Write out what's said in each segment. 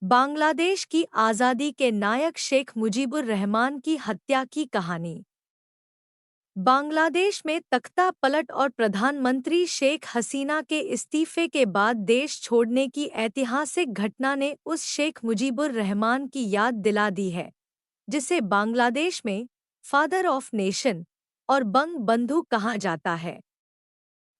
बांग्लादेश की आज़ादी के नायक शेख मुजीबुर रहमान की हत्या की कहानी। बांग्लादेश में तख्ता पलट और प्रधानमंत्री शेख हसीना के इस्तीफे के बाद देश छोड़ने की ऐतिहासिक घटना ने उस शेख मुजीबुर रहमान की याद दिला दी है, जिसे बांग्लादेश में फादर ऑफ नेशन और बंग बंधु कहा जाता है।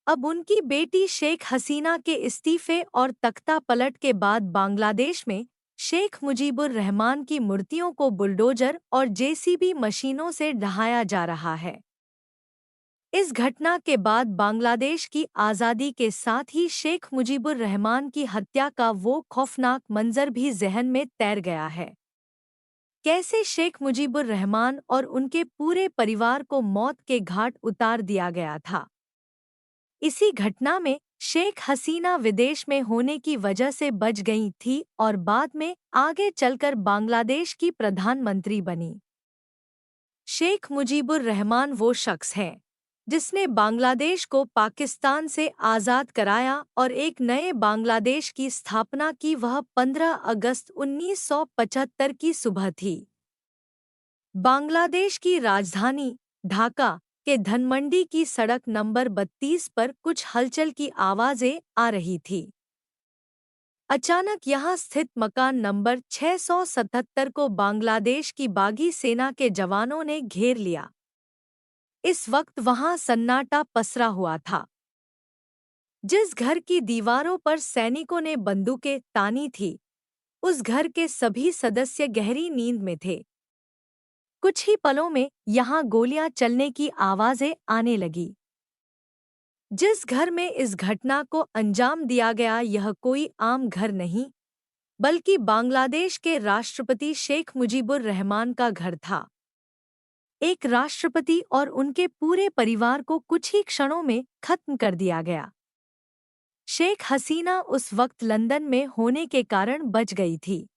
अब उनकी बेटी शेख हसीना के इस्तीफे और तख्ता पलट के बाद बांग्लादेश में शेख मुजीबुर रहमान की मूर्तियों को बुलडोजर और जेसीबी मशीनों से ढहाया जा रहा है। इस घटना के बाद बांग्लादेश की आज़ादी के साथ ही शेख मुजीबुर रहमान की हत्या का वो खौफनाक मंजर भी ज़हन में तैर गया है। कैसे शेख मुजीबुर रहमान और उनके पूरे परिवार को मौत के घाट उतार दिया गया था। इसी घटना में शेख हसीना विदेश में होने की वजह से बच गई थी और बाद में आगे चलकर बांग्लादेश की प्रधानमंत्री बनी। शेख मुजीबुर रहमान वो शख्स है जिसने बांग्लादेश को पाकिस्तान से आज़ाद कराया और एक नए बांग्लादेश की स्थापना की। वह 15 अगस्त 1975 की सुबह थी। बांग्लादेश की राजधानी ढाका के धनमंडी की सड़क नंबर 32 पर कुछ हलचल की आवाज़ें आ रही थी। अचानक यहां स्थित मकान नंबर 677 को बांग्लादेश की बागी सेना के जवानों ने घेर लिया। इस वक्त वहां सन्नाटा पसरा हुआ था। जिस घर की दीवारों पर सैनिकों ने बंदूकें तानी थी, उस घर के सभी सदस्य गहरी नींद में थे। कुछ ही पलों में यहाँ गोलियां चलने की आवाज़ें आने लगी। जिस घर में इस घटना को अंजाम दिया गया, यह कोई आम घर नहीं, बल्कि बांग्लादेश के राष्ट्रपति शेख मुजीबुर रहमान का घर था। एक राष्ट्रपति और उनके पूरे परिवार को कुछ ही क्षणों में खत्म कर दिया गया। शेख हसीना उस वक्त लंदन में होने के कारण बच गई थी।